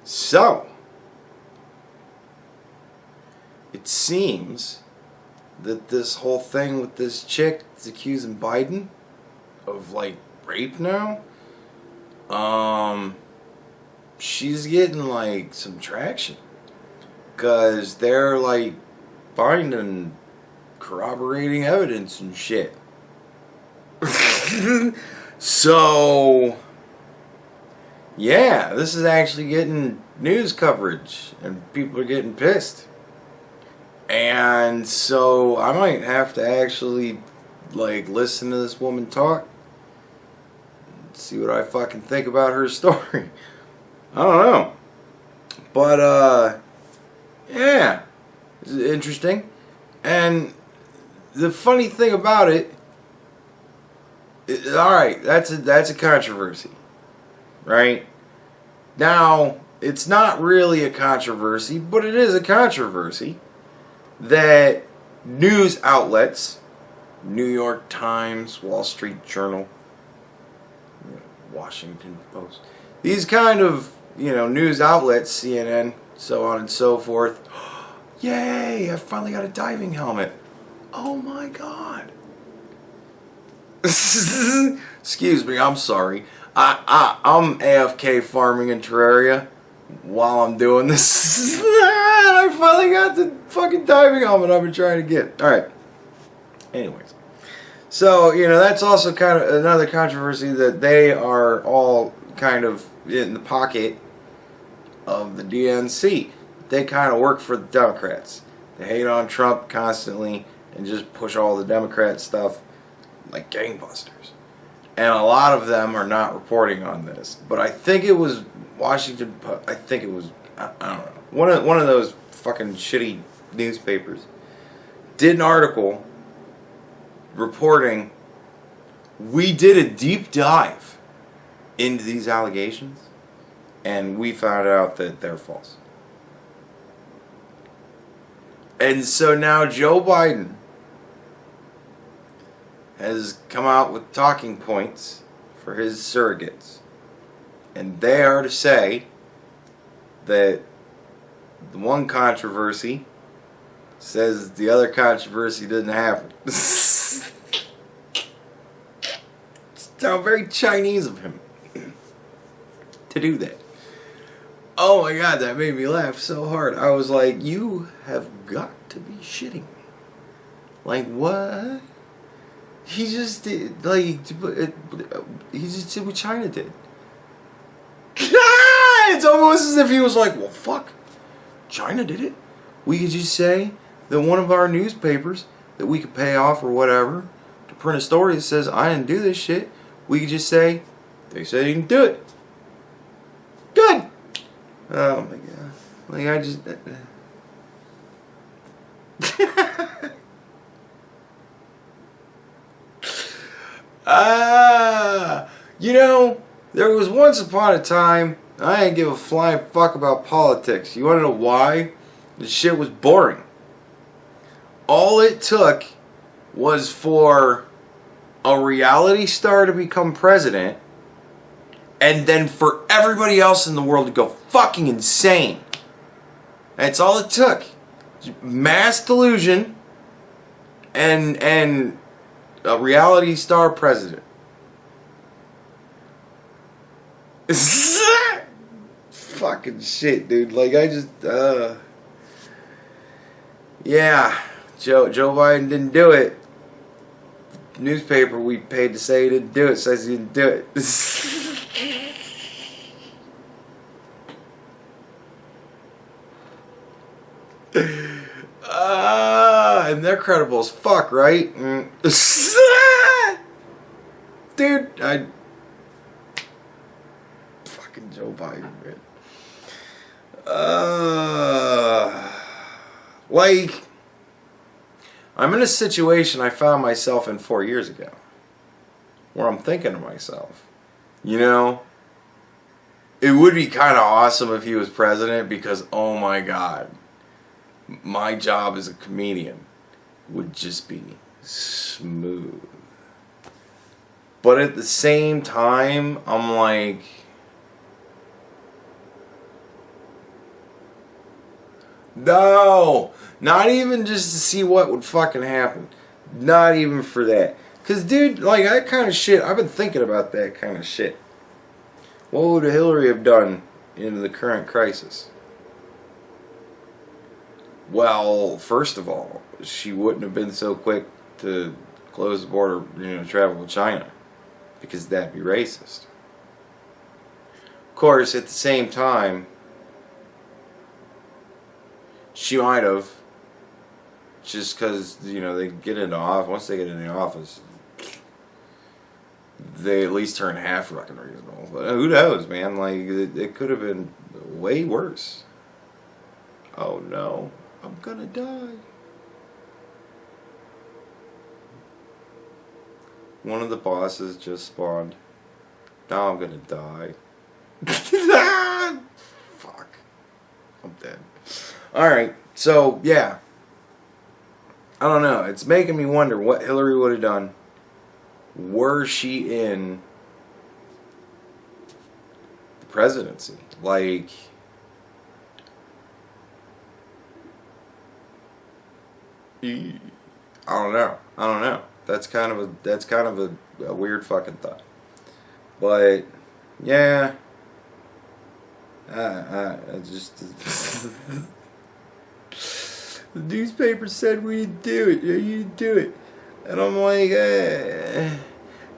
So, it seems that this whole thing with this chick that's accusing Biden of like rape now, she's getting like some traction, because they're like finding corroborating evidence and shit. So yeah, this is actually getting news coverage and people are getting pissed. And so I might have to actually like listen to this woman talk, see what I fucking think about her story. I don't know. But yeah, it's interesting. And the funny thing about it, alright, that's a controversy. Right? Now, it's not really a controversy, but it is a controversy that news outlets, New York Times, Wall Street Journal, Washington Post, these kind of, news outlets, CNN, so on and so forth. Yay, I finally got a diving helmet. Oh my god. Excuse me, I'm sorry. I'm AFK farming in Terraria while I'm doing this. I finally got the fucking diving helmet I've been trying to get. Alright. Anyways. So, that's also kind of another controversy, that they are all kind of in the pocket of the DNC. They kind of work for the Democrats. They hate on Trump constantly and just push all the Democrat stuff like gangbusters. And a lot of them are not reporting on this. But I think it was Washington Post. I think it was, I don't know. One of those fucking shitty newspapers did an article reporting, we did a deep dive into these allegations and we found out that they're false. And so now Joe Biden has come out with talking points for his surrogates. And they are to say that the one controversy says the other controversy didn't happen. It's now very Chinese of him to do that. Oh my god, that made me laugh so hard. I was like, you have got to be shitting me. Like, what? He just did, like, he just did what China did. It's almost as if he was like, well, fuck, China did it. We could just say that one of our newspapers that we could pay off or whatever to print a story that says I didn't do this shit, we could just say, they said he didn't do it. Good. Oh my god. Like, I just... there was once upon a time, I didn't give a flying fuck about politics. You wanna know why? The shit was boring. All it took was for a reality star to become president, and then for everybody else in the world to go fucking insane. That's all it took. Mass delusion and a reality star president. Fucking shit, dude. Like, I just, yeah, Joe Biden didn't do it. The newspaper we paid to say he didn't do it says he didn't do it. And they're credible as fuck, right? Dude, fucking Joe Biden, man. Like, I'm in a situation I found myself in 4 years ago, where I'm thinking to myself, it would be kind of awesome if he was president, because, oh my god, my job as a comedian would just be smooth. But at the same time, I'm like, No, not even just to see what would fucking happen. Not even for that. Cause dude, like that kind of shit, I've been thinking about that kind of shit. What would Hillary have done in the current crisis? Well, first of all, she wouldn't have been so quick to close the border, travel with China, because that'd be racist. Of course, at the same time, she might have, just because, they get into office. Once they get into office, they at least turn half fucking reasonable. But who knows, man? Like, it could have been way worse. Oh no, I'm gonna die. One of the bosses just spawned. Now I'm gonna die. Fuck. I'm dead. Alright, so, yeah. I don't know. It's making me wonder what Hillary would have done were she in the presidency. Like, I don't know. That's kind of a weird fucking thought. But yeah, I just the newspaper said we'd do it. Yeah, you'd do it, and I'm like,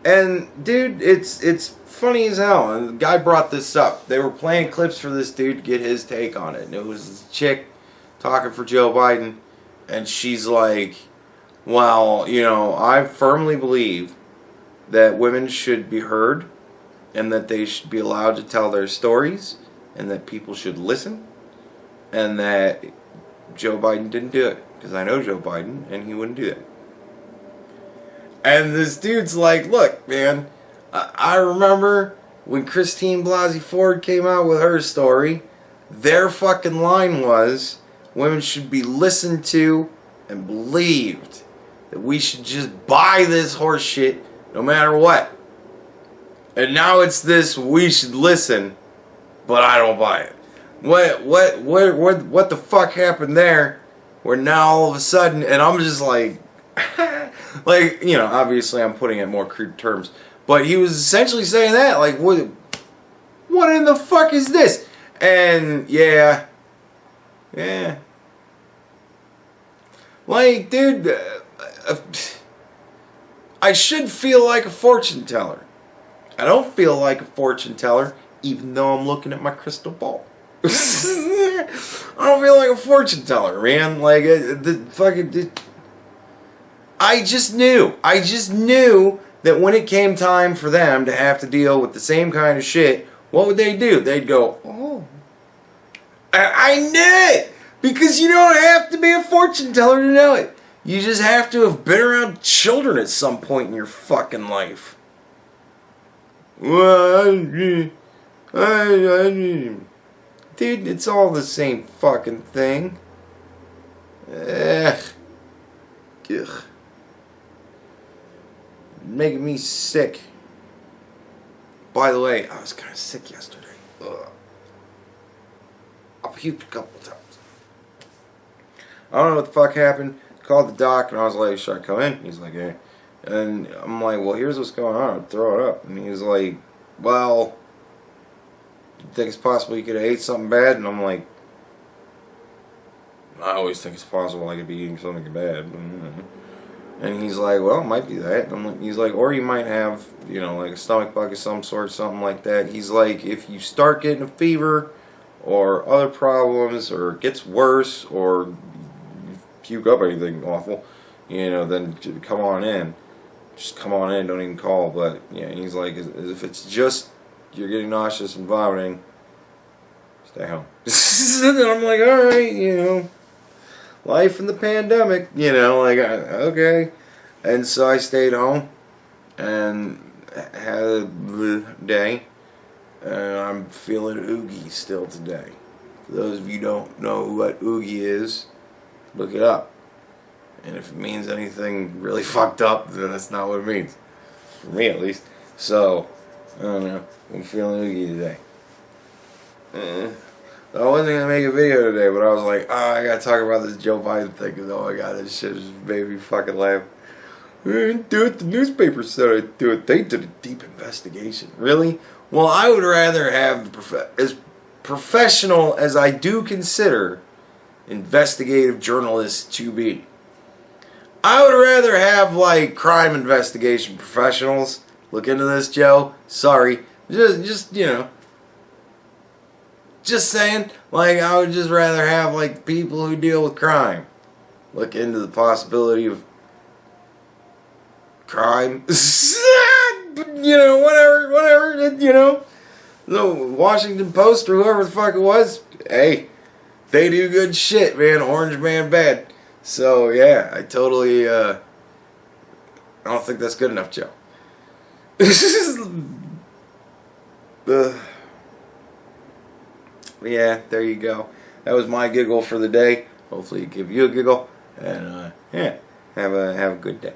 And dude, it's funny as hell. And the guy brought this up. They were playing clips for this dude to get his take on it, and it was this chick talking for Joe Biden, and she's like, well, I firmly believe that women should be heard and that they should be allowed to tell their stories and that people should listen and that Joe Biden didn't do it because I know Joe Biden and he wouldn't do that. And this dude's like, look, man, I remember when Christine Blasey Ford came out with her story, their fucking line was women should be listened to and believed. That we should just buy this horse shit no matter what. And now it's this, we should listen, but I don't buy it. What the fuck happened there? Where now all of a sudden, and I'm just like, obviously I'm putting it in more crude terms, but he was essentially saying that, like, what in the fuck is this? And yeah. Like, dude, I should feel like a fortune teller. I don't feel like a fortune teller, even though I'm looking at my crystal ball. I don't feel like a fortune teller, man. Like, I just knew that when it came time for them to have to deal with the same kind of shit, what would they do? They'd go, oh. I knew it! Because you don't have to be a fortune teller to know it. You just have to have been around children at some point in your fucking life. Dude, it's all the same fucking thing. Ugh. Making me sick. By the way, I was kind of sick yesterday. Ugh. I puked a couple times. I don't know what the fuck happened. Called the doc and I was like, should I come in? He's like, yeah. And I'm like, well, here's what's going on. I'd throw it up. And he's like, well, do you think it's possible you could have ate something bad? And I'm like, I always think it's possible I could be eating something bad. And he's like, well, it might be that. And he's like, or you might have, like a stomach bug of some sort, something like that. He's like, if you start getting a fever or other problems or it gets worse or puke up anything awful, then come on in. Just come on in, don't even call. But yeah, he's like, if it's just you're getting nauseous and vomiting, stay home. And I'm like, alright, life in the pandemic, okay. And so I stayed home and had a day, and I'm feeling oogie still today. For those of you who don't know what oogie is, look it up. And if it means anything really fucked up, then that's not what it means. For me, at least. So, I don't know. I'm feeling oogie today. I wasn't gonna make a video today, but I was like, oh, I gotta talk about this Joe Biden thing, because oh my god, this shit just made me fucking laugh. I didn't do it, the newspaper said I'd do it. They did a deep investigation. Really? Well, I would rather have as professional as I do consider investigative journalists to be. I would rather have, like, crime investigation professionals look into this, Joe. Sorry. Just you know. Just saying. Like, I would just rather have, like, people who deal with crime look into the possibility of crime. You know, whatever, you know. The Washington Post or whoever the fuck it was. Hey, they do good shit, man. Orange man bad. So, yeah, I totally, I don't think that's good enough, Joe. Yeah, there you go. That was my giggle for the day. Hopefully it give you a giggle. And, yeah, have a good day.